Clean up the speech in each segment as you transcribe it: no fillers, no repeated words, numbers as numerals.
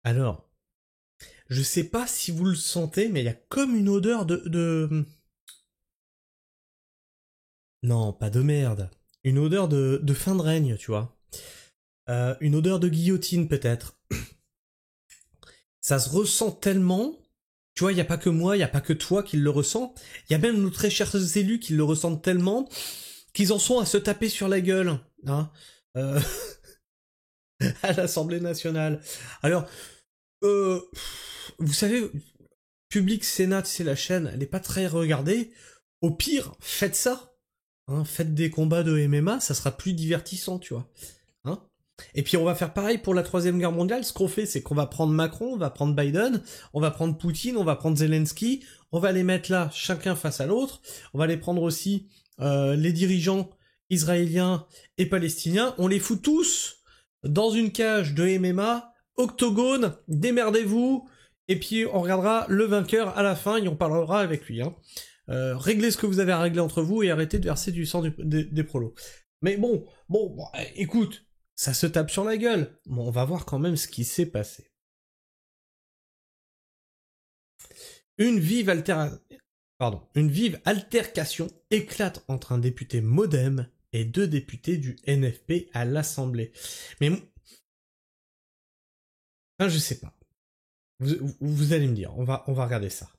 Alors, je sais pas si vous le sentez, mais il y a comme une odeur de... Non, pas de merde. Une odeur de fin de règne, tu vois. Une odeur de guillotine, peut-être. Ça se ressent tellement... Tu vois, il n'y a pas que moi, il n'y a pas que toi qui le ressent. Il y a même nos très chers élus qui le ressentent tellement qu'ils en sont à se taper sur la gueule. Hein, euh, à l'Assemblée nationale. Alors, vous savez, Public Sénat, c'est la chaîne, elle est pas très regardée. Au pire, faites ça. Hein, faites des combats de MMA, ça sera plus divertissant, tu vois. Hein, et puis on va faire pareil pour la Troisième Guerre mondiale. Ce qu'on fait, c'est qu'on va prendre Macron, on va prendre Biden, on va prendre Poutine, on va prendre Zelensky, on va les mettre là, chacun face à l'autre. On va les prendre aussi les dirigeants israéliens et palestiniens. On les fout tous dans une cage de MMA, octogone, démerdez-vous, et puis on regardera le vainqueur à la fin et on parlera avec lui. Hein. Réglez ce que vous avez à régler entre vous et arrêtez de verser du sang des prolos. Mais bon, écoute, ça se tape sur la gueule. Bon, on va voir quand même ce qui s'est passé. Une vive altercation éclate entre un député MoDem et deux députés du NFP à l'Assemblée. Mais enfin, je sais pas. Vous allez me dire, on va regarder ça.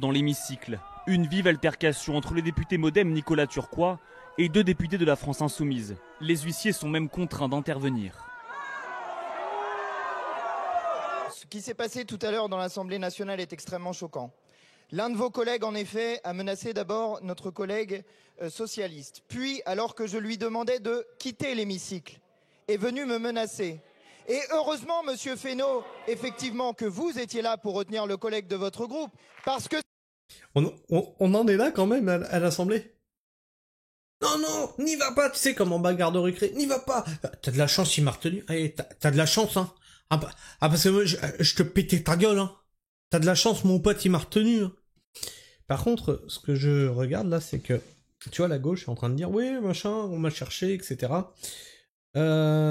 Dans l'hémicycle, une vive altercation entre le député MoDem Nicolas Turquois et deux députés de la France Insoumise. Les huissiers sont même contraints d'intervenir. Ce qui s'est passé tout à l'heure dans l'Assemblée nationale est extrêmement choquant. L'un de vos collègues, en effet, a menacé d'abord notre collègue socialiste. Puis, alors que je lui demandais de quitter l'hémicycle, est venu me menacer. Et heureusement, Monsieur Fesneau, effectivement, que vous étiez là pour retenir le collègue de votre groupe, parce que... On en est là quand même à l'Assemblée. Non, n'y va pas, tu sais, comme en bagarre de récré, n'y va pas. T'as de la chance, il m'a retenu. Allez, t'as de la chance, hein. Parce que moi, je te pétais ta gueule, hein. T'as de la chance, mon pote, il m'a retenu. Hein. Par contre, ce que je regarde là, c'est que, tu vois, la gauche est en train de dire, oui, machin, on m'a cherché, etc.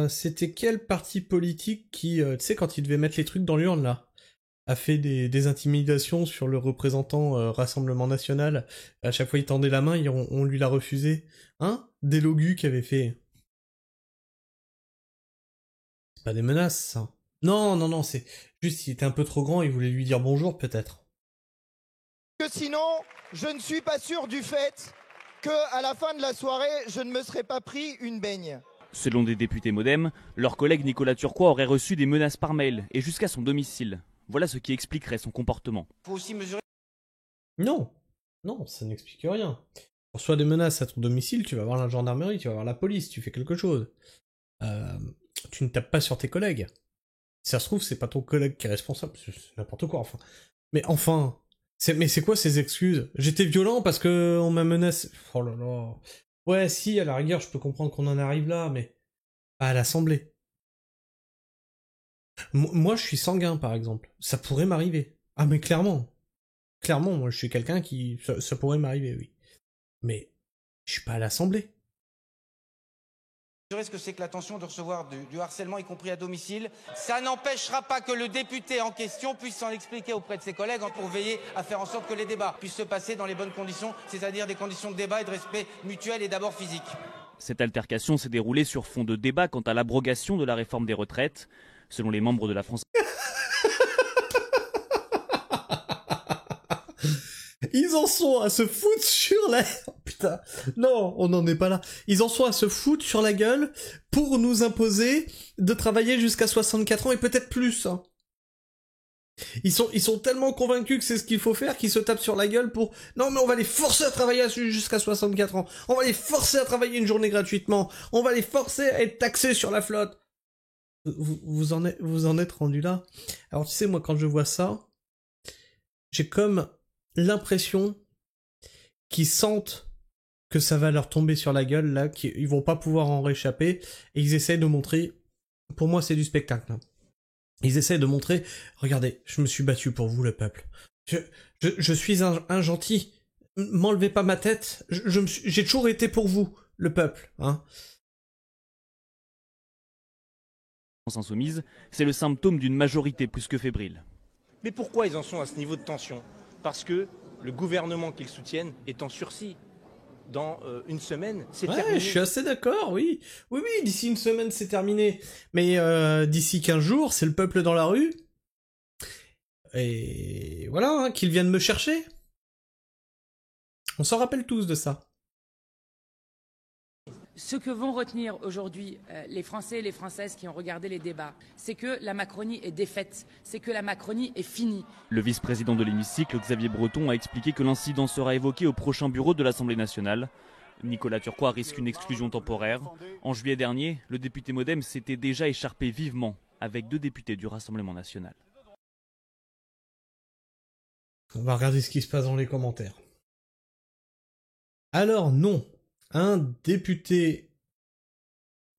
C'était quel parti politique qui, tu sais, quand il devait mettre les trucs dans l'urne, là, a fait des intimidations sur le représentant Rassemblement National. À chaque fois, il tendait la main et on lui l'a refusé. Hein? Des logus qui avait fait... C'est pas des menaces, ça. Non, c'est juste il était un peu trop grand, il voulait lui dire bonjour, peut-être. Que sinon, je ne suis pas sûr du fait que, à la fin de la soirée, je ne me serais pas pris une baigne. Selon des députés MoDem, leur collègue Nicolas Turquois aurait reçu des menaces par mail et jusqu'à son domicile. Voilà ce qui expliquerait son comportement. Faut aussi mesurer... Non, ça n'explique rien. Tu reçois des menaces à ton domicile, tu vas voir la gendarmerie, tu vas voir la police, tu fais quelque chose. Tu ne tapes pas sur tes collègues. Si ça se trouve, c'est pas ton collègue qui est responsable, c'est n'importe quoi, enfin. Mais enfin, c'est quoi ces excuses? J'étais violent parce que on m'a menacé. Oh là là. Ouais, si, à la rigueur, je peux comprendre qu'on en arrive là, mais pas à l'Assemblée. Moi, je suis sanguin, par exemple. Ça pourrait m'arriver. Ah, mais clairement. Clairement, moi, je suis quelqu'un qui... Ça pourrait m'arriver, oui. Mais je suis pas à l'Assemblée. Ce que c'est que l'attention de recevoir du harcèlement, y compris à domicile. Ça n'empêchera pas que le député en question puisse s'en expliquer auprès de ses collègues pour veiller à faire en sorte que les débats puissent se passer dans les bonnes conditions, c'est-à-dire des conditions de débat et de respect mutuel et d'abord physique. Cette altercation s'est déroulée sur fond de débat quant à l'abrogation de la réforme des retraites. Selon les membres de la France... Ils en sont à se foutre sur la... Oh, putain, non, on n'en est pas là. Ils en sont à se foutre sur la gueule pour nous imposer de travailler jusqu'à 64 ans et peut-être plus. Hein. Ils sont tellement convaincus que c'est ce qu'il faut faire qu'ils se tapent sur la gueule pour... Non mais on va les forcer à travailler jusqu'à 64 ans. On va les forcer à travailler une journée gratuitement. On va les forcer à être taxés sur la flotte. Vous en êtes rendu là. Alors tu sais, moi quand je vois ça, j'ai comme l'impression qu'ils sentent que ça va leur tomber sur la gueule, là, qu'ils vont pas pouvoir en réchapper, et ils essayent de montrer, pour moi c'est du spectacle, hein. Ils essayent de montrer, regardez, je me suis battu pour vous le peuple, je suis un gentil, m'enlevez pas ma tête, j'ai toujours été pour vous, le peuple, hein. France Insoumise, c'est le symptôme d'une majorité plus que fébrile. Mais pourquoi ils en sont à ce niveau de tension? Parce que le gouvernement qu'ils soutiennent est en sursis. Dans une semaine, c'est terminé. Je suis assez d'accord, oui. Oui, d'ici une semaine, c'est terminé. Mais d'ici 15 jours, c'est le peuple dans la rue. Et voilà, hein, qu'ils viennent me chercher. On s'en rappelle tous de ça. Ce que vont retenir aujourd'hui les Français et les Françaises qui ont regardé les débats, c'est que la Macronie est défaite, c'est que la Macronie est finie. Le vice-président de l'hémicycle, Xavier Breton, a expliqué que l'incident sera évoqué au prochain bureau de l'Assemblée nationale. Nicolas Turquois risque une exclusion temporaire. En juillet dernier, le député MoDem s'était déjà écharpé vivement avec 2 députés du Rassemblement national. On va regarder ce qui se passe dans les commentaires. Alors non, un député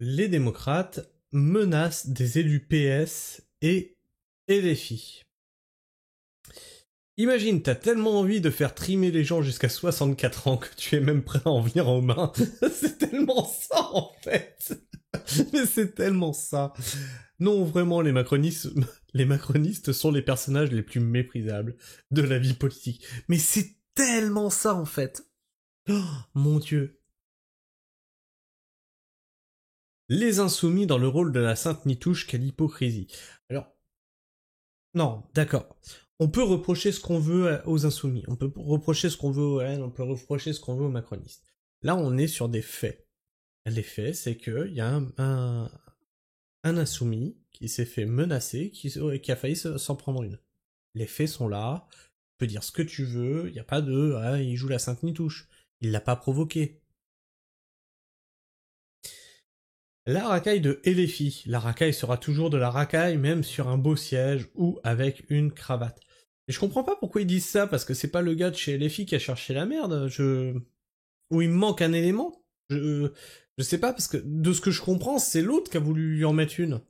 Les Démocrates menace des élus PS et LFI. Imagine, t'as tellement envie de faire trimer les gens jusqu'à 64 ans que tu es même prêt à en venir aux mains. C'est tellement ça en fait. Mais c'est tellement ça. Non, vraiment, les macronistes sont les personnages les plus méprisables de la vie politique. Mais c'est tellement ça en fait. Oh, mon Dieu. Les insoumis dans le rôle de la sainte Nitouche, quelle hypocrisie. Alors, non, d'accord. On peut reprocher ce qu'on veut aux insoumis, on peut reprocher ce qu'on veut aux LN, on peut reprocher ce qu'on veut aux macronistes. Là, on est sur des faits. Les faits, c'est qu'il y a un insoumis qui s'est fait menacer, qui a failli s'en prendre une. Les faits sont là, tu peux dire ce que tu veux, il n'y a pas de « ah, il joue la sainte Nitouche ». Il l'a pas provoqué. La racaille de LFI. La racaille sera toujours de la racaille, même sur un beau siège ou avec une cravate. Et je comprends pas pourquoi ils disent ça, parce que c'est pas le gars de chez LFI qui a cherché la merde. Ou il me manque un élément. Je sais pas, parce que de ce que je comprends, c'est l'autre qui a voulu lui en mettre une.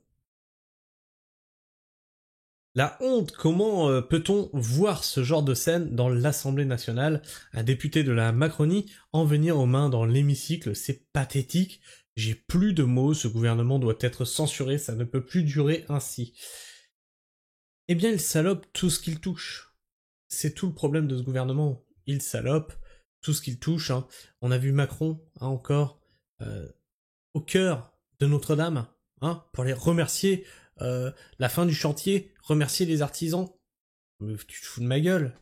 La honte, comment peut-on voir ce genre de scène dans l'Assemblée nationale? Un député de la Macronie en venir aux mains dans l'hémicycle, c'est pathétique. J'ai plus de mots, ce gouvernement doit être censuré, ça ne peut plus durer ainsi. Eh bien, il salope tout ce qu'il touche. C'est tout le problème de ce gouvernement. Il salope tout ce qu'il touche. Hein. On a vu Macron, hein, encore, au cœur de Notre-Dame, hein, pour les remercier. La fin du chantier, remercier les artisans. Mais tu te fous de ma gueule.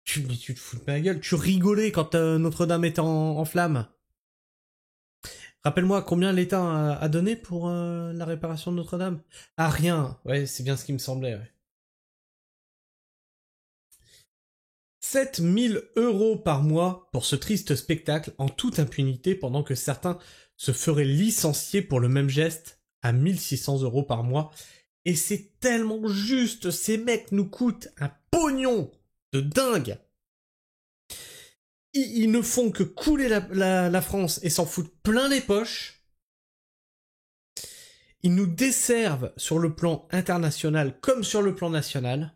Tu te fous de ma gueule. Tu rigolais quand Notre-Dame était en flammes. Rappelle-moi combien l'État a donné pour la réparation de Notre-Dame. Ah, rien. Ouais, c'est bien ce qui me semblait. Ouais. 7 000 € par mois pour ce triste spectacle en toute impunité pendant que certains se feraient licencier pour le même geste à 1 600 € par mois. Et c'est tellement juste, ces mecs nous coûtent un pognon de dingue. Ils ne font que couler la France et s'en foutent plein les poches. Ils nous desservent sur le plan international comme sur le plan national.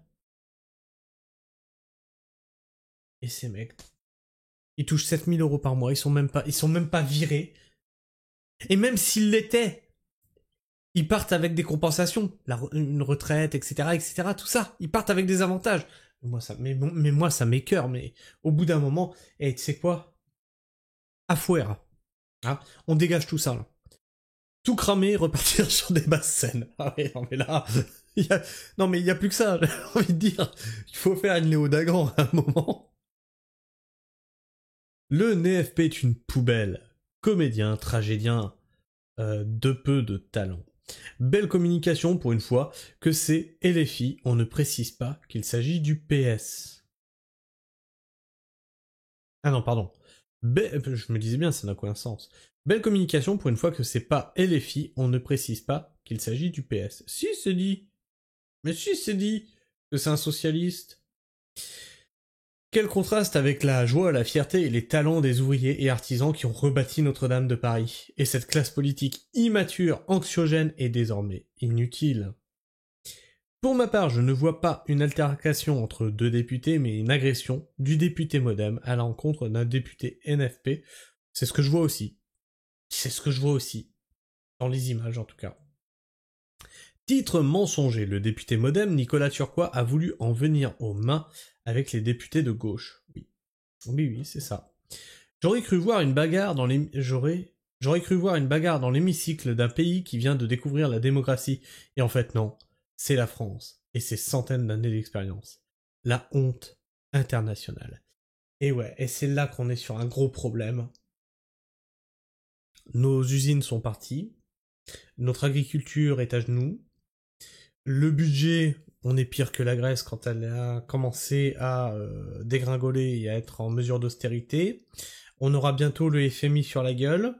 Et ces mecs, ils touchent 7 000 € par mois, ils sont même pas virés. Et même s'ils l'étaient, ils partent avec des compensations, une retraite, etc., tout ça. Ils partent avec des avantages. Moi, ça m'écœure, mais au bout d'un moment, tu sais quoi? À fouer, hein, on dégage tout ça, là. Tout cramer, repartir sur des basses scènes. Ah ouais, non mais là, il y a plus que ça, j'ai envie de dire. Il faut faire une Léo Dagan à un moment. Le NFP est une poubelle. Comédien, tragédien, de peu de talent. Belle communication pour une fois, que c'est LFI, on ne précise pas qu'il s'agit du PS. Ah non, pardon. Je me disais bien, ça n'a aucun sens. Belle communication pour une fois que c'est pas LFI, on ne précise pas qu'il s'agit du PS. Si, c'est dit. Mais si, c'est dit que c'est un socialiste. Quel contraste avec la joie, la fierté et les talents des ouvriers et artisans qui ont rebâti Notre-Dame de Paris. Et cette classe politique immature, anxiogène et désormais inutile. Pour ma part, je ne vois pas une altercation entre deux députés, mais une agression du député MoDem à l'encontre d'un député NFP. C'est ce que je vois aussi. C'est ce que je vois aussi. Dans les images, en tout cas. Titre mensonger, le député MoDem Nicolas Turquois a voulu en venir aux mains avec les députés de gauche. Oui. Oui, c'est ça. J'aurais cru voir une bagarre dans l'hémicycle d'un pays qui vient de découvrir la démocratie. Et en fait, non. C'est la France. Et ses centaines d'années d'expérience. La honte internationale. Et ouais, et c'est là qu'on est sur un gros problème. Nos usines sont parties. Notre agriculture est à genoux. Le budget, on est pire que la Grèce quand elle a commencé à dégringoler et à être en mesure d'austérité. On aura bientôt le FMI sur la gueule.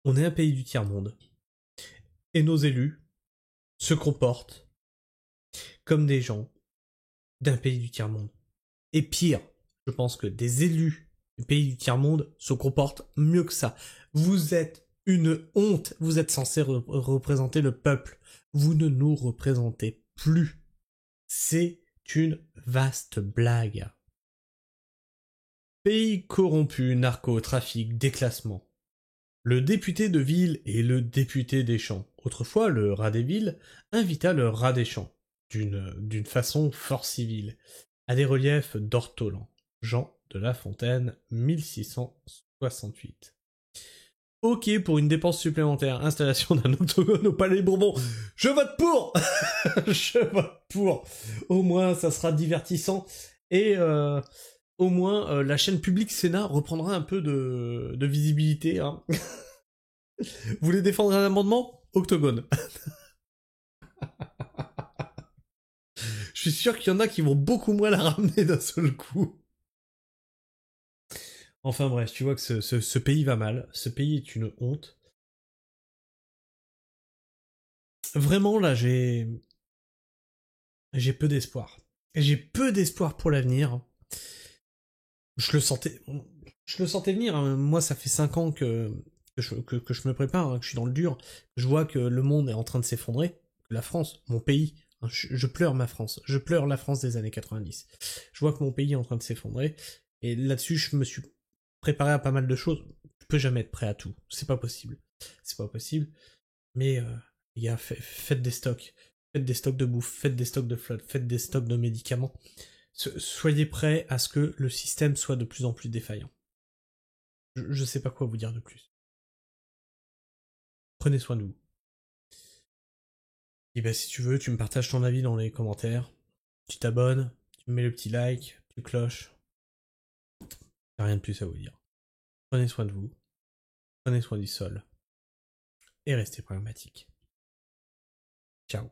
On est un pays du tiers-monde. Et nos élus se comportent comme des gens d'un pays du tiers-monde. Et pire, je pense que des élus du pays du tiers-monde se comportent mieux que ça. Vous êtes une honte. Vous êtes censé représenter le peuple. Vous ne nous représentez plus. C'est une vaste blague. Pays corrompu, narcotrafic, déclassement. Le député de ville et le député des champs, autrefois le rat des villes, invita le rat des champs, d'une façon fort civile, à des reliefs d'Ortolan. Jean de La Fontaine, 1668. Ok pour une dépense supplémentaire, installation d'un octogone au Palais Bourbon. Je vote pour. Je vote pour. Au moins, ça sera divertissant. Et au moins, la chaîne publique Sénat reprendra un peu de visibilité. Hein. Vous voulez défendre un amendement? Octogone. Je suis sûr qu'il y en a qui vont beaucoup moins la ramener d'un seul coup. Enfin bref, tu vois que ce pays va mal. Ce pays est une honte. Vraiment, là, j'ai peu d'espoir. J'ai peu d'espoir pour l'avenir. Je le sentais venir. Hein. Moi, ça fait 5 ans que je me prépare, hein, que je suis dans le dur. Je vois que le monde est en train de s'effondrer. La France, mon pays, hein, je pleure ma France. Je pleure la France des années 90. Je vois que mon pays est en train de s'effondrer. Et là-dessus, je me suis préparé à pas mal de choses. Je peux jamais être prêt à tout. C'est pas possible. C'est pas possible. Mais, les gars, faites des stocks. Faites des stocks de bouffe. Faites des stocks de flotte. Faites des stocks de médicaments. Soyez prêts à ce que le système soit de plus en plus défaillant. Je sais pas quoi vous dire de plus. Prenez soin de vous. Et ben si tu veux, tu me partages ton avis dans les commentaires. Tu t'abonnes, tu me mets le petit like, tu cloches. J'ai rien de plus à vous dire. Prenez soin de vous. Prenez soin du sol. Et restez pragmatique. Ciao.